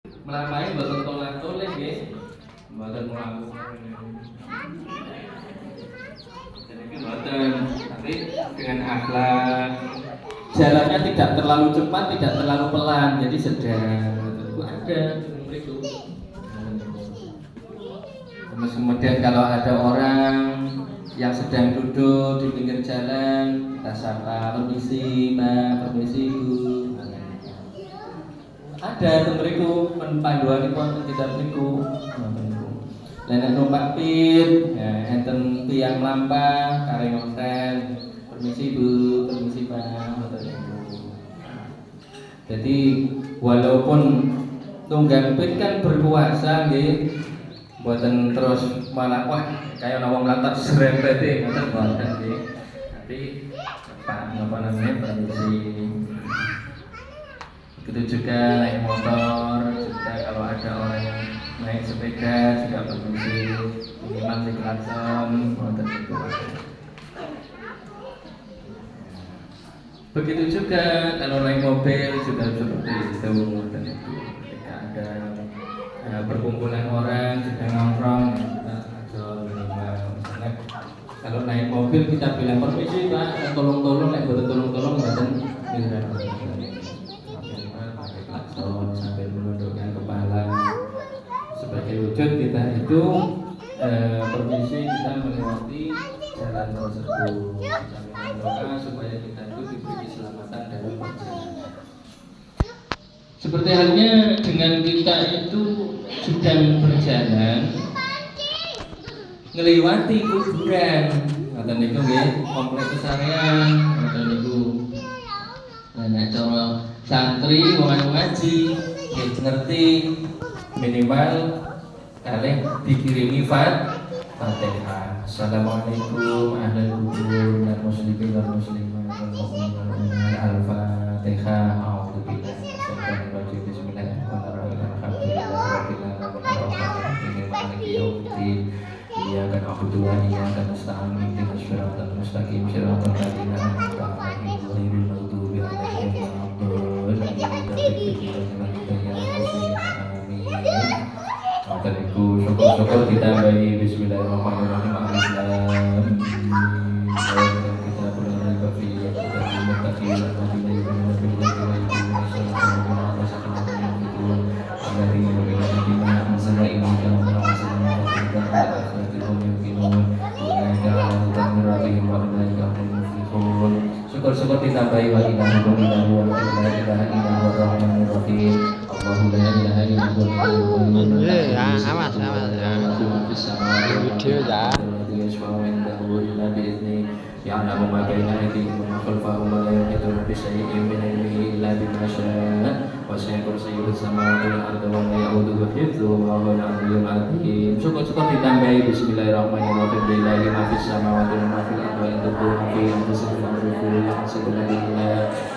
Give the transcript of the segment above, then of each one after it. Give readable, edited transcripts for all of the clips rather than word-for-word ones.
Melamai mboten tolak-toleh nggih. Mboten melakukan. Jadi mboten, tapi dengan akhlak. Jalannya tidak terlalu cepat, tidak terlalu pelan, jadi sedang. Itu ada itu. Terus kemudian kalau ada orang yang sedang duduk di pinggir jalan, kita sapa, permisi Pak, permisi Bu. Ada temeriku panduan itu wonten kitab niku. Nek numpak pit, ya enten tiyang mlampah kareng hotel. Permisi Bu, permisi Pak, ngoten niku. Jadi walaupun tunggang pit kan berpuasa nggih, mboten terus malah wah kaya wong lantar serempete ngoten mboten nggih. Tapi Pak napa namanya permisi. Begitu juga naik motor, juga kalau ada orang yang naik sepeda juga permisi, minimal di klakson, motor itu. Begitu juga kalau naik mobil juga seperti itu, motor itu. Ketika ada perkumpulan orang sedang nongkrong, kita ajol minimal. Misalnya kalau naik mobil kita bilang permisi Pak, tolong-tolong, naik betul tolong-tolong, betul minimal. Sambil menundukkan kepala sebagai wujud kita itu permisi kita melewati jalan tersebut. Kita berdoa supaya kita itu diberi keselamatan dalam perjalanan. Seperti halnya dengan kita itu sedang berjalan ngelewati kuburan, ngoten niku nggih, kompleks kesarian, ngoten niku. Nah, cara santri wong ngaji ngerti minimal kalih dikirimi Fatihah. Assalamualaikum ahlul kubur wal muslimin wal muslimat wal mu'minin wal mu'minat al-Fatihah. A'udzubillahi minasyaitonir rajim. Bismillahirrahmanirrahim. Alhamdulillahirabbil alamin maliki yaumiddin. Iyyaka na'budu wa iyyaka nasta'in. Ihdinas siratal mustaqim siratal ladzina an'amta 'alaihim ghairil maghdubi 'alaihim syukur ditambahi bismillahirrahmanirrahim. Alif lam kita berdoa bagi kita muttaqin syukur ditambahi wa ilahukum ilahu wa la ilaha illallah ar-rahmanir rahim. Allahu la ilaha illallah video ya. Ya'lamu ma baina aydihim wa ma khalfahum wa la yuhituna bi shay'in min ilmihi illa bima sha'a. Wasi'a kursiyyuhu samawati wal arda wa la ya'uduhu hifdhuhuma wa huwal 'aliyyul 'azim. Syukur ditambahi bismillahirrahmanirrahim. Lillahi ma fis samawati wa ma fil ardi wa in tukhfu fi anfusikum aw tukhfuhu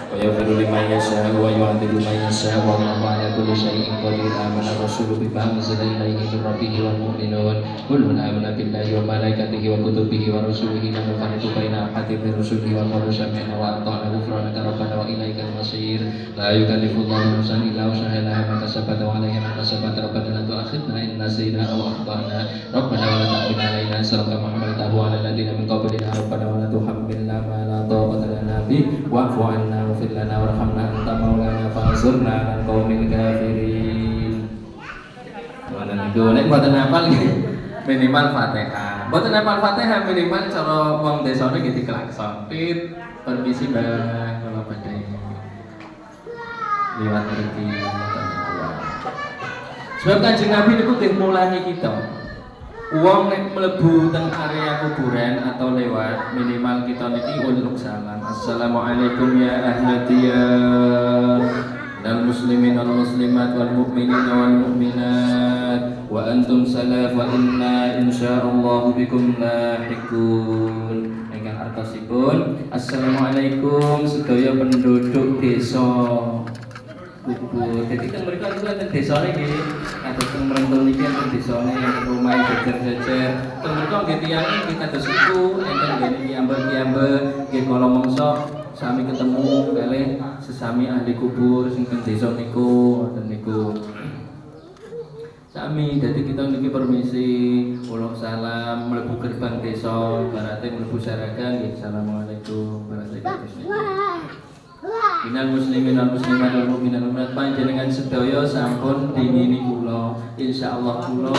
wa yaghfiru liman yasha'u wa yu'adhibu man yasha'u wa Allahu 'ala kulli shay'in qadir. Amana ar-rasulu bima unzila ilayhi min rabbih wal mu'minun kullun amana billahi wa malaikatihi wa kutubihi wa rusulihi la nufarriqu baina ahadin min rusulihi wa qalu sami'na wa ata'na ghufranaka rabbana wa ilaikal masir. La yukallifullahu nafsan illa wus'aha ma kasabat wa 'alaiha ma kasabat. Rabbana la tu'akhidhna in nasina aw akhtana. Rabbana wa la tahmil 'alaina isran kama hamaltahu 'ala alladziina min qablina. Rabbana wa la tuhammilna ma la taqata lana bih wa'fu 'anna waghfir lana warhamna anta maulana fansurna 'alal qaumil kafirin. Wannan niku nek mboten hafal minimal Fatihah. Mboten hafal Fatihah minimal cara wong desane nggih diklakson. Pit permisi Mbah kula badhe liwat mriki. Sebab Kanjeng Nabi niku nggih mulani kita. Wong nek mlebu teng area kuburan atau lewat minimal kita niki uluk salam. Assalamualaikum ya ahli diyar dan muslimin wal muslimat wal mu'minin wal mu'minat wa antum salaf wa inna insyaallah bikum lahiqun. Ingkang artosipun assalamualaikum sedaya penduduk desa kubur. Jadi kan mereka itu ada desane nggih, kados teng Mrentol niki enten desane yang rumah jejer-jejer. Teng mereka nggih tiyang nggih kados iku, enten nggih kiambe-kiambe nggih kala mangsa sami ketemu kalih sesami ahli kubur sing teng desa niku, wonten niku. sami. Jadi kita niki permisi, ulang salam, mlebu gerbang desa, barate mlebu saragan. Assalamualaikum warahmatullahi wabarakatuh. Minal muslimin wal muslimat wal mu'minin wal mu'minat panjenengan sedaya sampun dingini kula. Insyaallah kula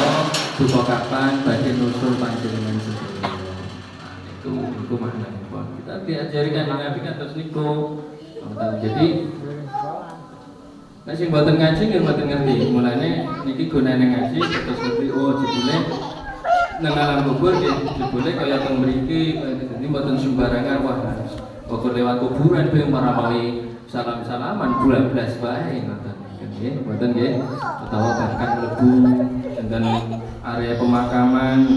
duka kapan badhe nusul panjenengan sedaya. Itu maknanya. Kita diajari kan Nabi kan terus niku. Jadi nek sing mboten ngaji nggih mboten ngerti. Mulane niki gunane ngaji terus ngerti jebule nang alam kubur nggih jebule kaya teng mriki dadi mboten sembarangan wah. Pokok lewat kuburan pengen maramali salam-salaman bulan belas bae ngoten nggih, mboten nggih. Utawa bahkan mlebu dan area pemakaman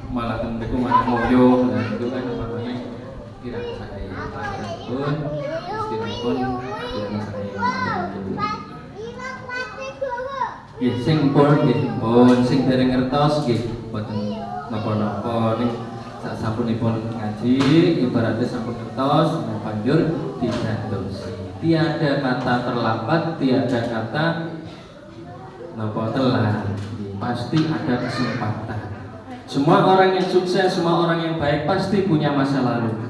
malah ten mriku malah moyo dan itu kan namanya kira saya pun istilahipun kira saya. Nggih sing pun sing dereng ngertos nggih mboten napa-napa ning sasampunipun ngaji ibaratnya sampun kertos banjur digantosi. Tiada kata terlambat, tiada kata napa telat. Pasti ada kesempatan. Semua orang yang sukses, semua orang yang baik pasti punya masa lalu.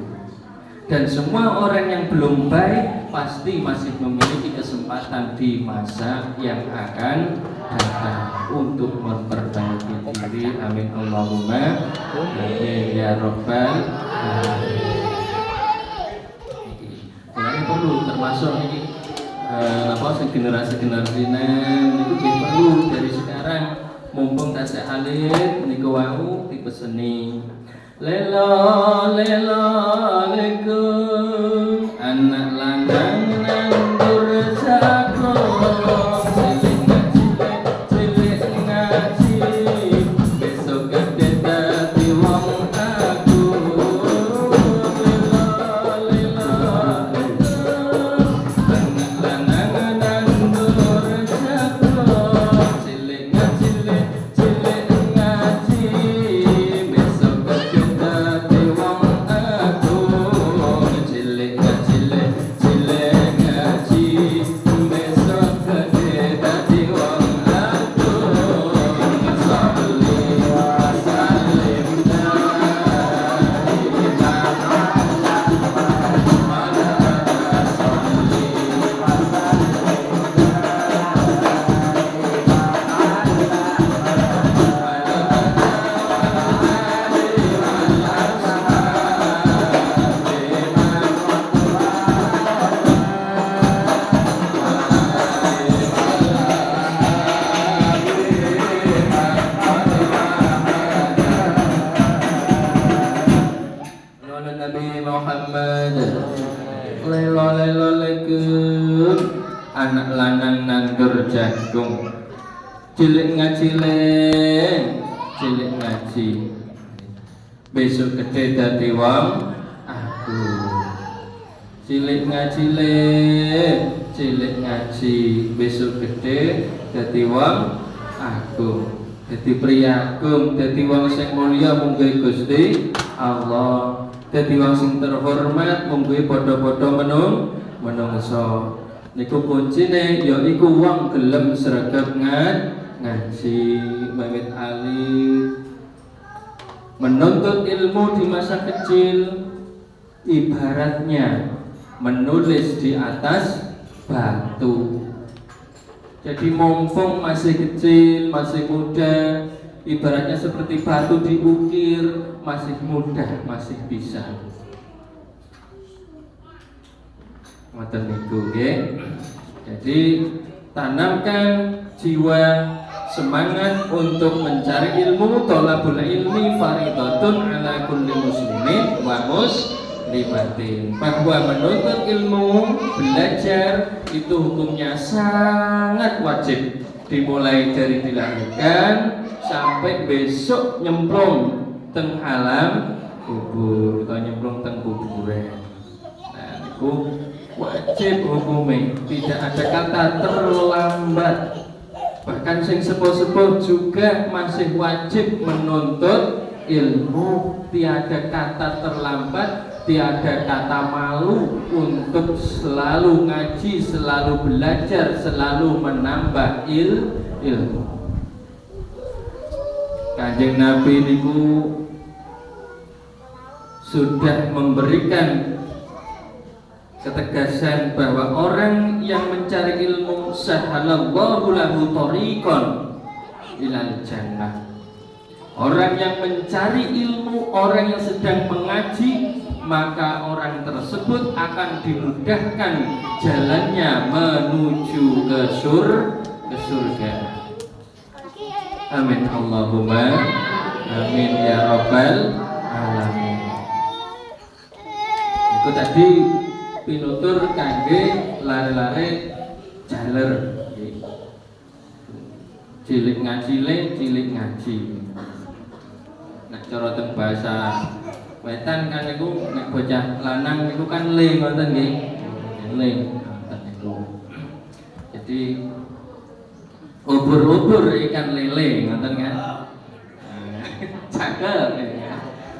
Dan semua orang yang belum baik pasti masih memiliki kesempatan di masa yang akan datang untuk memperbaiki diri. Amin Allahumma amin ya rabbal alamin. Ini perlu termasuk ini generasi itu perlu dari sekarang mumpung tasih alit niku wau dipeseni lelo lego anak lanang nang durjako cilik ngaji besok gede dadi wong aku lelo anak lanang nang durjako cilik ngaji besok gede dadi wong aku cilik ngaji besok gede dadi wong aku salli wa sallim Nabi Muhammad lelo lekeun anak lanang nandur jagung cilik ngaji besok gede dadi wong aku cilik ngaji besok gede dadi wong aku dadi priagung dadi wong sing mulya mungguh Gusti Allah. Dadi wong sing terhormat mungguh padha-padha menungso. Niku kuncine ya iku wong gelem sregep ngaji, mamit alim. Menuntut ilmu di masa kecil ibaratnya menulis di atas batu. Jadi mumpung masih kecil, masih muda, ibaratnya seperti batu diukir, masih mudah, masih bisa. Ngoten niku nggih. Jadi tanamkan jiwa semangat untuk mencari ilmu. Thalabul ilmi fardhatun ala kulli muslimin wa muslimatin. Bahwa menuntut ilmu, belajar itu hukumnya sangat wajib, dimulai dari dilahirkan sampai besok nyemplung teng alam kubur atau nyemplung teng kuburan. Nah, itu wajib hukumnya, tidak ada kata terlambat. Bahkan sing sepuh-sepuh juga masih wajib menuntut ilmu. Tiada kata terlambat, tiada kata malu untuk selalu ngaji, selalu belajar, selalu menambah ilmu. Kanjeng Nabi niku sudah memberikan ketegasan bahwa orang yang mencari ilmu sahalallahu lahu thariqan ilal jannah. Orang yang mencari ilmu, orang yang sedang mengaji, maka orang tersebut akan dimudahkan jalannya menuju ke surga. Amin Allahumma amin ya rabbal alamin. Itu tadi pinutur kangge lare-lare jaler. Cilik ngaji. Nek cara teng bahasa wetan kan niku nek bocah lanang niku kan le ngoten nggih. Le ngoten niku. Jadi ubur-ubur ikan lele ngoten kan. Cakep ya.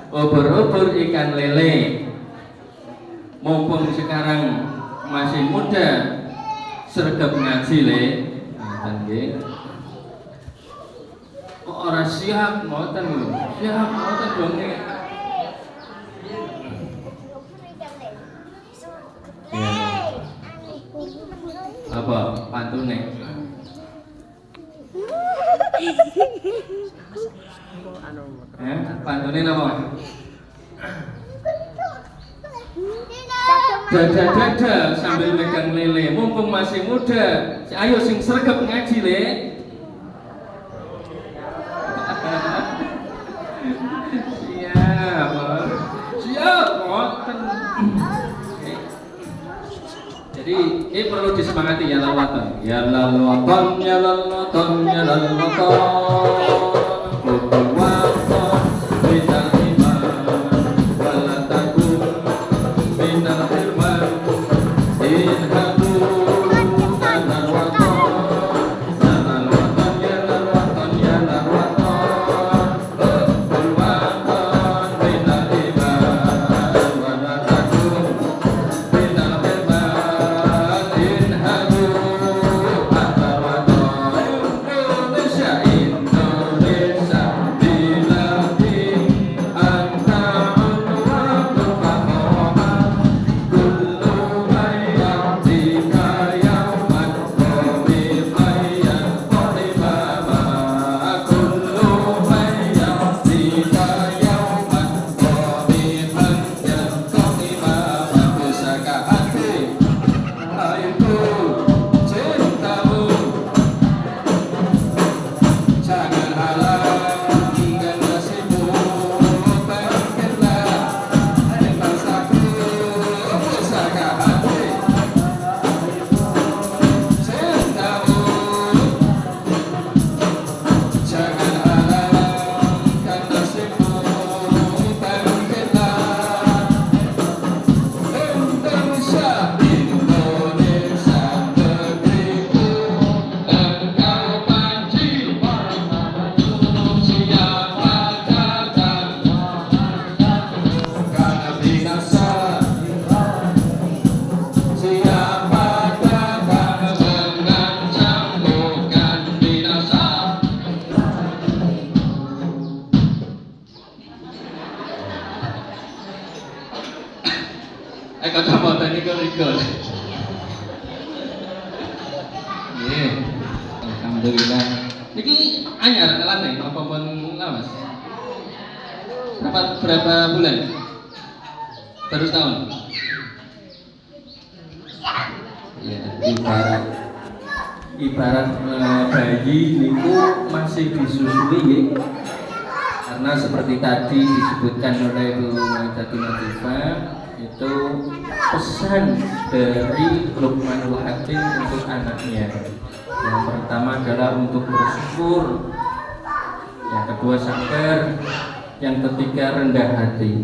Ubur-ubur ikan lele. Mumpung sekarang masih muda sregep ngaji le. Ngoten nggih. Kok ora siap ngoten lho. Siap ngoten dong nih. Apa pantune? Pantune apa? Dada sambil megang lele, mumpung masih muda. Ayo sing sregep ngaji le. Siap, ngoten. Jadi ini perlu disemangati ya lalwatan. Ya lalwatan, ya lalwatan, ya lalwatan. Kutul watan, minal iman, walatakum minal firman. Inhadu tanal watan, tanal watan, ya lalwatan, ya lalwatan. Kutul watan, minal iman, walatakum minal firman. Kacamata ini kerikil. Nggih. Alhamdulillah. Niki anyar kelane apa pun lawas. Berapa bulan? Baru tahun. Ya, ibarat bayi niku masih disusui nggih. Karena seperti tadi disebutkan oleh Bu Maidatul Latifah, itu pesan dari Luqmanul Hakim untuk anaknya. Yang pertama adalah untuk bersyukur, yang kedua sabar, yang ketiga rendah hati.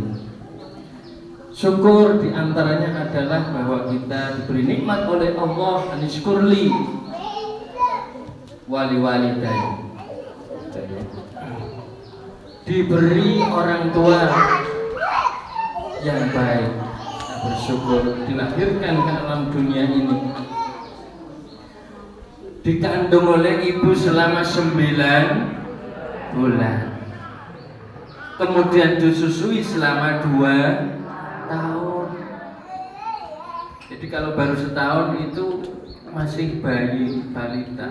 Syukur diantaranya adalah bahwa kita diberi nikmat oleh Allah, anishkurli wali walidayya, diberi orang tua yang baik, bersyukur, dilahirkan ke alam dunia ini, dikandung oleh ibu selama 9 bulan. kemudian disusui selama 2 tahun. Jadi kalau baru setahun itu masih bayi balita,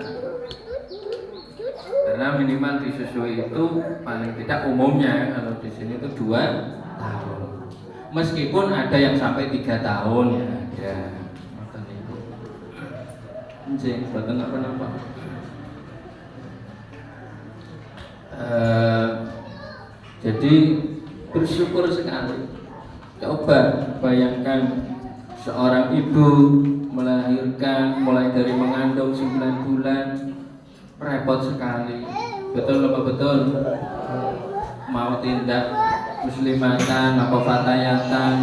karena minimal disusui itu paling tidak umumnya kalau di sini itu 2 tahun. Meskipun ada yang sampai 3 tahun ya, ada. Makan itu. Anjing, betul apa-apa. Jadi bersyukur sekali. Coba bayangkan seorang ibu melahirkan mulai dari mengandung 9 bulan, repot sekali. Betul apa betul? Mau tindak muslimatan apa fatayatan,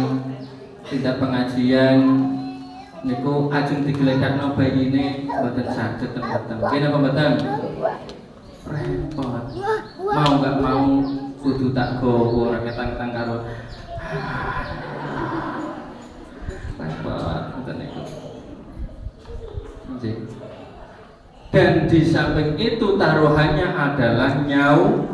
tindak pengajian niku ajeng digledakno bayine mboten saged ten-ten. Nggih napa mboten? Repot. Mau enggak mau kudu tak gowo ora ketang-ketang karo. Repot mboten niku. Nggih. Dan di samping itu taruhannya adalah nyawa.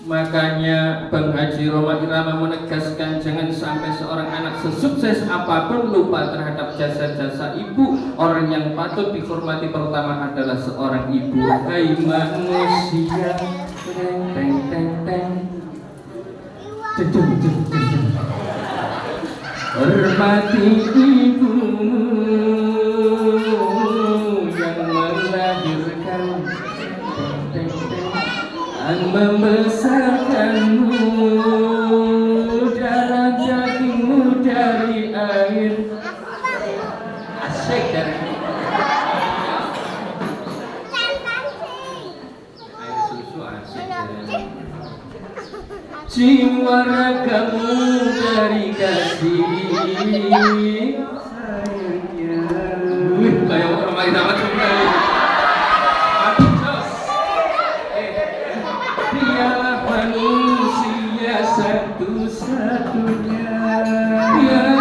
Makanya Bang Haji Roma Irama menegaskan jangan sampai seorang anak sesukses apapun lupa terhadap jasa-jasa ibu. Orang yang patut dihormati pertama adalah seorang ibu. Hai manusia, teng teng teng teng, hormati ibumu yang melahirkan dan membesarkanmu, darah dagingmu dari air. Asik dari air susu asik dari jiwa ragamu dari kasih sayangnya. Kayak orang main amat juga. Satu-satunya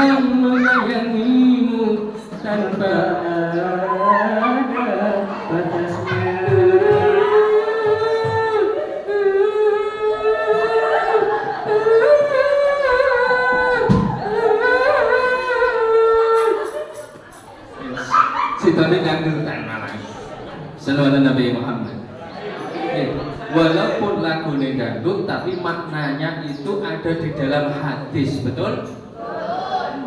yang menyayangimu tanpa ada batasnya. Sitone dangdutan malah. Salawat Nabi Muhammad. Walaupun lagunya dangdut, tapi maknanya itu ada di dalam hadis, betul?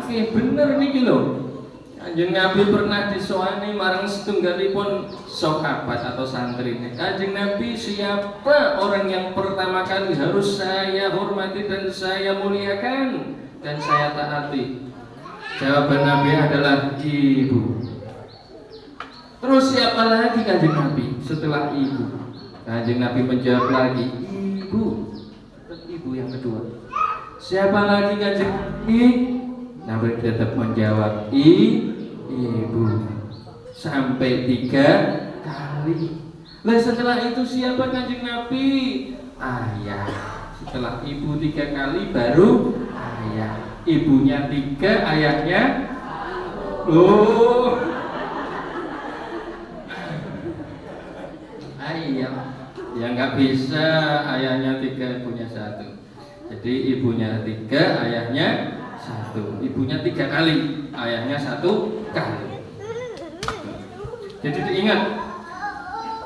Oke, bener nih lho. Kanjeng Nabi pernah disowani marang setunggalipun sahabat atau santri. Kanjeng Nabi, siapa orang yang pertama kali harus saya hormati dan saya muliakan dan saya taati? Jawaban Nabi adalah ibu. Terus siapa lagi Kanjeng Nabi setelah ibu? Kanjeng Nabi menjawab lagi, ibu. Terus ibu yang kedua. Siapa lagi Kanjeng Nabi? Nabi tetap menjawab, ibu. Sampai 3 kali. Nah setelah itu siapa Kanjeng Nabi? Ayah. Setelah ibu 3 kali baru ayah. Ibunya 3, ayahnya. Oh. Ayah. Ya nggak bisa, ayahnya 3, ibunya 1. Jadi ibunya 3, ayahnya 1. Ibunya 3 kali, ayahnya 1 kali. Jadi diingat,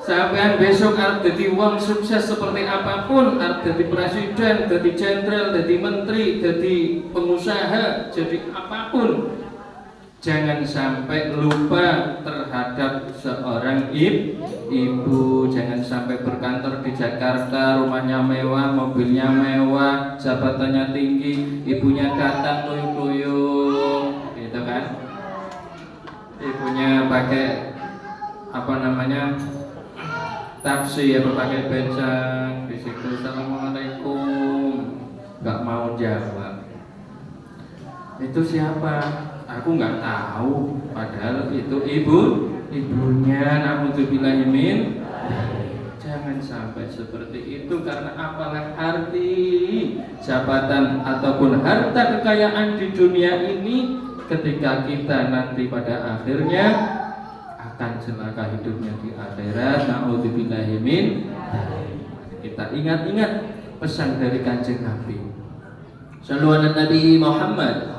sampean besok arep dadi wong sukses seperti apapun, arep dadi presiden, dadi jenderal, dadi menteri, dadi pengusaha, jadi apapun, jangan sampai lupa terhadap seorang ibu. Jangan sampai berkantor di Jakarta, rumahnya mewah, mobilnya mewah, jabatannya tinggi, ibunya datang luyuk-luyuk, gitu kan? Ibunya pakai apa namanya taksi atau pakai becak, di situ assalamualaikum, nggak mau jawab. Itu siapa? Aku nggak tahu, padahal itu ibunya. Na'udzubillahi min. Jangan sampai seperti itu, karena apalah arti jabatan ataupun harta kekayaan di dunia ini ketika kita nanti pada akhirnya akan celaka hidupnya di akhirat. Na'udzubillahi min. Kita ingat-ingat pesan dari Kanjeng Nabi. Shallu ala Nabi Muhammad.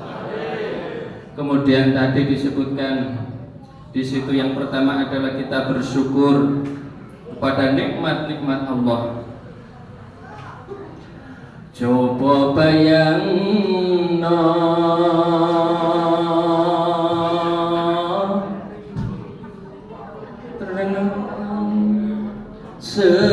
Kemudian tadi disebutkan di situ yang pertama adalah kita bersyukur kepada nikmat-nikmat Allah. Coba bayangno sepiro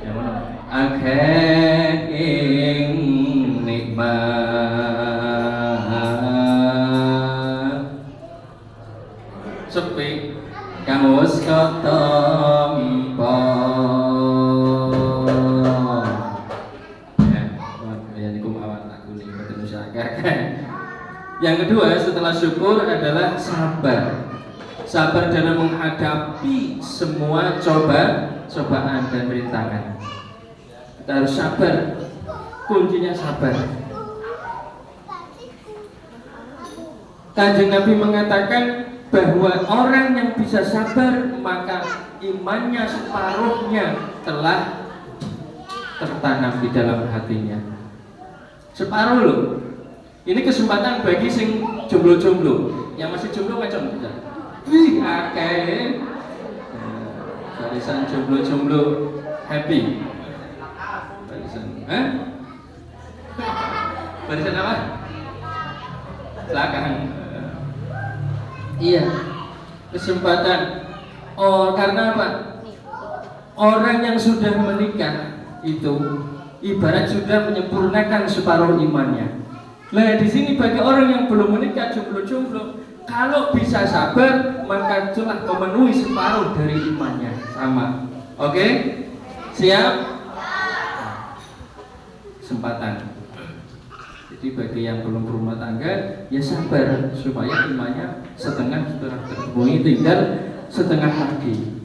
yang mana akeh ing nikmat sepi kang wis ketampa. Yang kedua setelah syukur adalah sabar. Sabar dalam menghadapi semua cobaan dan rintangan. Kita harus sabar. Kuncinya sabar. Kanjeng Nabi mengatakan bahwa orang yang bisa sabar maka imannya separuhnya telah tertanam di dalam hatinya. Separuh loh. Ini kesempatan bagi sing jomblo-jomblo. Yang masih jomblo macam bisa. Wih, akeh. Barisan jomblo-jomblo happy. Barisan, barisan apa? Silakan. Iya. Kesempatan. Oh, karena apa? Orang yang sudah menikah itu ibarat sudah menyempurnakan separuh imannya. Nah, di sini bagi orang yang belum menikah, jomblo-jomblo, kalau bisa sabar, maka telah memenuhi separuh dari imannya. Sama. Oke? Siap? Kesempatan. Jadi bagi yang belum berumah tangga, ya sabar supaya imannya setengah sudah terpenuhi, tinggal setengah lagi.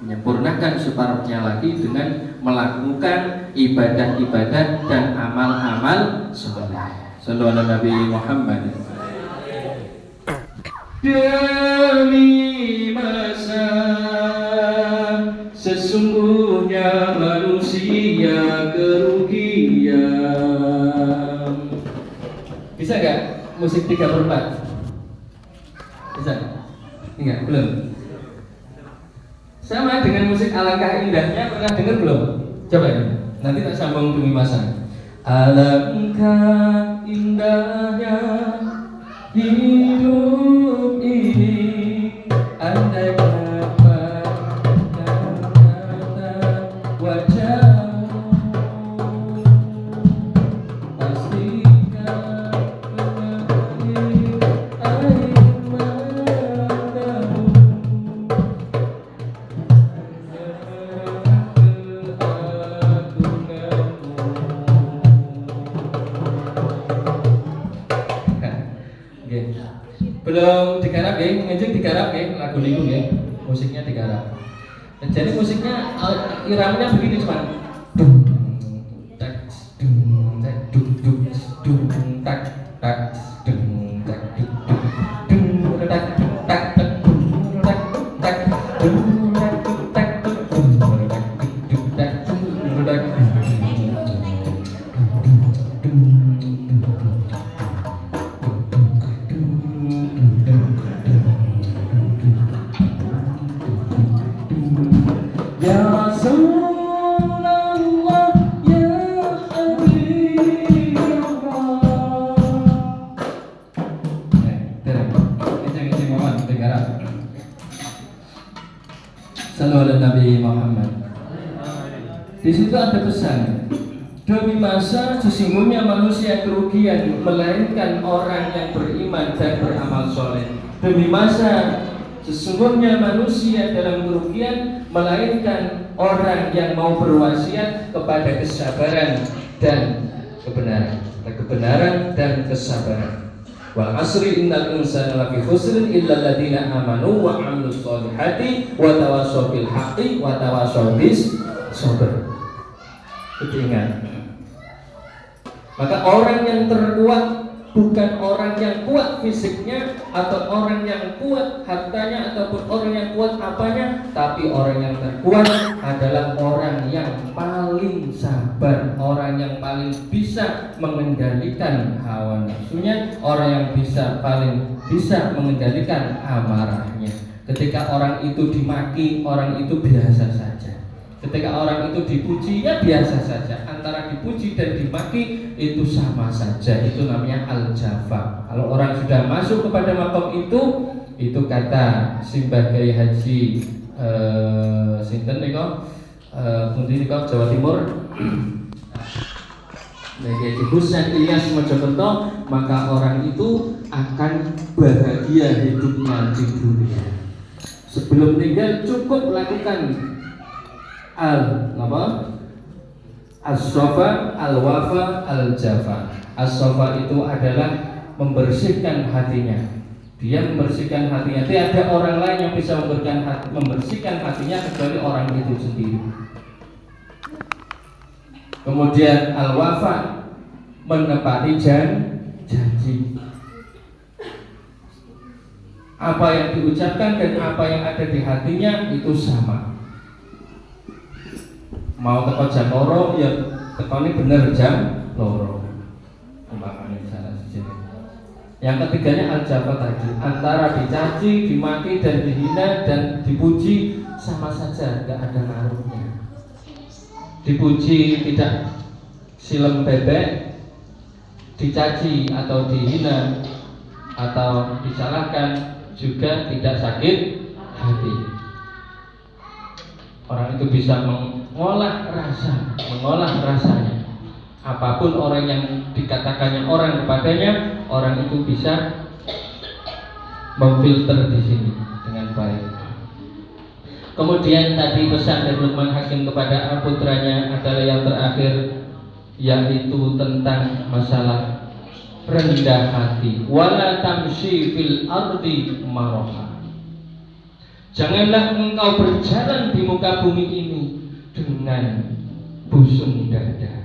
Menyempurnakan separuhnya lagi dengan melakukan ibadah-ibadah dan amal-amal soleh. Sallu ala Nabi Muhammad. Demi masa sesungguhnya manusia kerugian. Bisa nggak musik 3/4? Bisa? Enggak, belum. Sama dengan musik Alangkah Indahnya, pernah dengar belum? Coba ya, nanti tak sambung demi masa. Alangkah indahnya hidup ini, andai dapat tatap wajahmu, pastikan mengalir air matamu. Belum digarap ya, ngejek digarap ya, lagu niku ya, musiknya digarap. Dan jadi musiknya iramanya begini cuma dung tak dung tak dung dung dung tak tak dung tak dung dung tak tak tak dung tak tak dung tak tak dung tak dung tak dung tak. Ya Rasulullah ya Habibullah. Sallu ala Nabi Muhammad. Di situ ada pesan. Demi masa sesungguhnya manusia kerugian melainkan orang yang beriman dan beramal soleh. Demi masa sesungguhnya manusia dalam kerugian melainkan orang yang mau berwasiat kepada kesabaran dan kebenaran. Kebenaran dan kesabaran. Wal asri innal insana lafi khusrin illa alladziina aamanu wa 'amilus shalihati wa tawassaw bil haqqi wa tawassaw bis sabr. Ingat. Maka orang yang terkuat bukan orang yang kuat fisiknya atau orang yang kuat hartanya ataupun orang yang kuat apanya, tapi orang yang terkuat adalah orang yang paling sabar, orang yang paling bisa mengendalikan hawa nafsunya, orang yang paling bisa mengendalikan amarahnya. Ketika orang itu dimaki, orang itu biasa saja. Ketika orang itu dipuji, ya biasa saja. Antara dipuji dan dimaki itu sama saja. Itu namanya al-jafa. Kalau orang sudah masuk kepada makom itu kata Simbah Kiai Haji sinten nika pundi nika Jawa Timur. Kiai Haji Husain Ilyas Mojokerto, maka orang itu akan bahagia hidupnya di dunia. Sebelum meninggal cukup lakukan as-sofa, al-wafa, al-jafa. As-sofa itu adalah membersihkan hatinya. Dia membersihkan hatinya. Tidak ada orang lain yang bisa membersihkan hatinya kecuali orang itu sendiri. Kemudian al-wafa, menepati janji. Apa yang diucapkan dan apa yang ada di hatinya itu sama. Mau teko jam loro ya tekone bener jam loro. Yang ketiganya al-jafa tadi, antara dicaci, dimaki dan dihina dan dipuji sama saja, gak ada ngaruhnya. Dipuji tidak silem bebek, dicaci atau dihina atau disalahkan juga tidak sakit hati. Orang itu bisa mengolah rasanya. Apapun orang yang dikatakannya orang kepadanya, orang itu bisa memfilter di sini dengan baik. Kemudian tadi pesan dari Luqman Hakim kepada putranya adalah yang terakhir, yaitu tentang masalah rendah hati. Wala tamshi fil ardi maraha. Janganlah engkau berjalan di muka bumi ini dengan busung dada.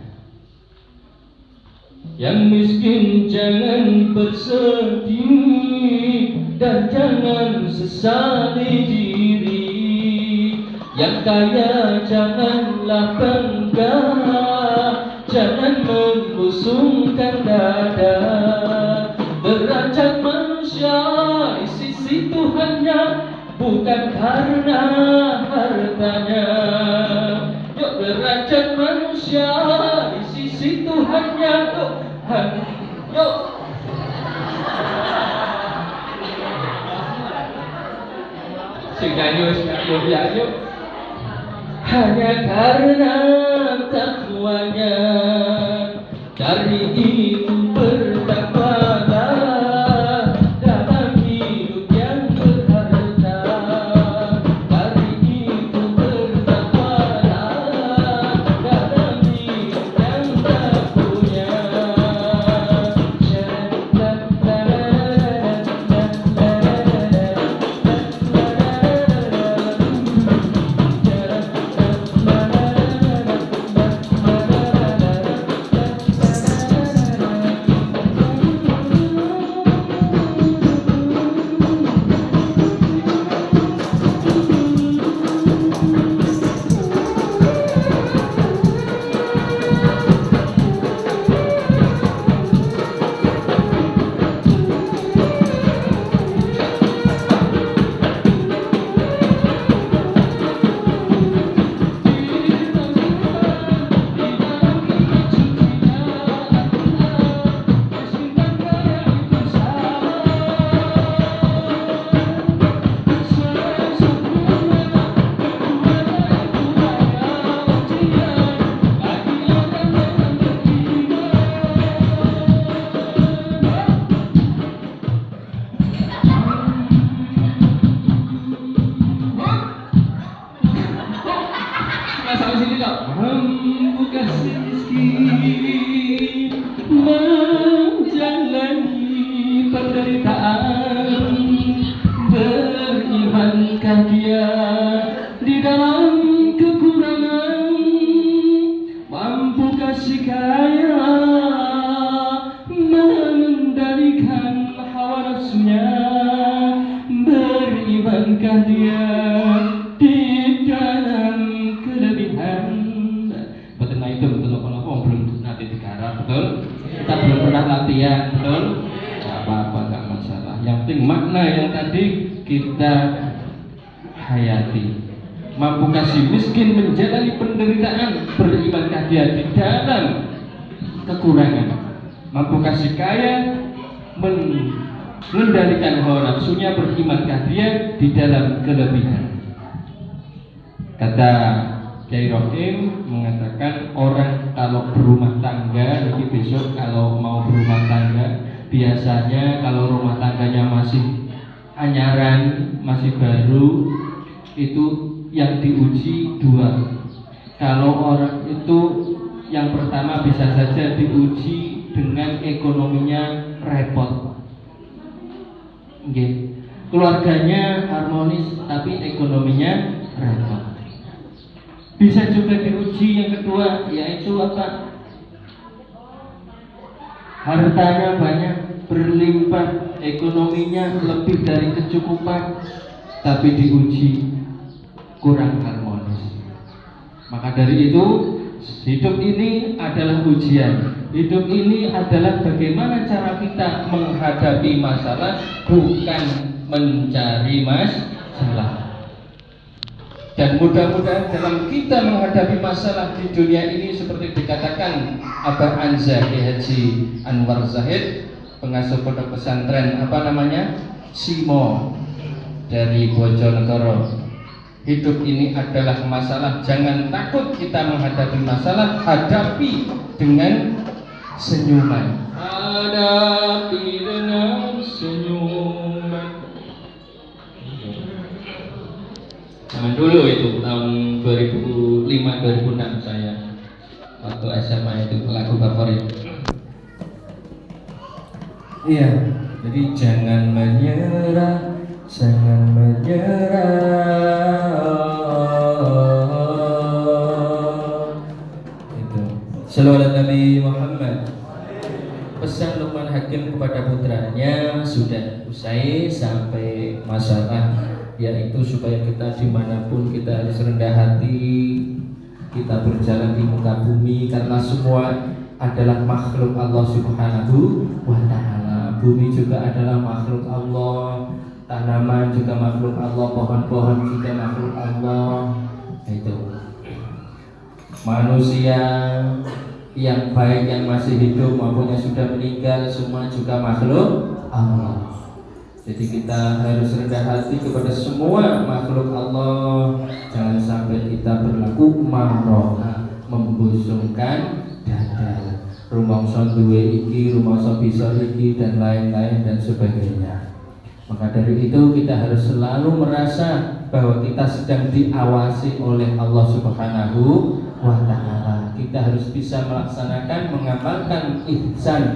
Yang miskin jangan bersedih dan jangan sesali diri. Yang kaya janganlah bangga, jangan membusungkan dada. Derajat manusia di sisi Tuhannya bukan karena hartanya. Yuk, derajat manusia di sisi Tuhannya. Yuk. Yuk. Hanya karena takwanya. Dari itu bertakwalah dalam hidup yang berharta. Dari itu bertakwalah dalam hidup yang tak punya. betul? Kita belum pernah latihan, betul? Gak apa-apa, gak masalah. Yang penting makna yang tadi kita hayati. Mampu kasih miskin menjalani penderitaan, berimankah dia di dalam kekurangan? Mampu kasih kaya mengendalikan hawa nafsunya, berimankah dia di dalam kelebihan? Kata Kiai Rohim mengatakan orang kalau berumah tangga, ini besok kalau mau berumah tangga, biasanya kalau rumah tangganya masih anyaran, masih baru, itu yang diuji dua. Kalau orang itu yang pertama bisa saja diuji dengan ekonominya repot, okay. Keluarganya harmonis tapi ekonominya repot. Bisa juga diuji yang kedua, yaitu apa? Hartanya banyak, berlimpah, ekonominya lebih dari kecukupan, tapi diuji kurang harmonis. Maka dari itu, hidup ini adalah ujian. Hidup ini adalah bagaimana cara kita menghadapi masalah, bukan mencari masalah. Dan mudah-mudahan dalam kita menghadapi masalah di dunia ini, seperti dikatakan Abah Anza Ki Haji Anwar Zahid, pengasuh pondok pesantren Simo dari Bojonegoro, hidup ini adalah masalah. Jangan takut kita menghadapi masalah, hadapi dengan senyuman. Hadapi dengan senyuman. Zaman dulu itu tahun 2005-2006 saya waktu SMA itu lagu favorit. Iya, jadi jangan menyerah, jangan menyerah. Itu. Shalawat Nabi Muhammad. Pesan Luqman Hakim kepada putranya sudah usai sampai masalah, yaitu supaya kita dimanapun kita harus rendah hati, kita berjalan di muka bumi, karena semua adalah makhluk Allah Subhanahu wa Ta'ala. Bumi juga adalah makhluk Allah, tanaman juga makhluk Allah, pohon-pohon juga makhluk Allah. Itu manusia yang baik, yang masih hidup maupun yang sudah meninggal, semua juga makhluk Allah. Jadi kita harus rendah hati kepada semua makhluk Allah. Jangan sampai kita berlaku marroha, membusungkan dada. Rumangsa duwe iki, rumangsa bisa iki, dan lain-lain dan sebagainya. Maka dari itu kita harus selalu merasa bahwa kita sedang diawasi oleh Allah Subhanahu wa Ta'ala. Kita harus bisa melaksanakan, mengamalkan ihsan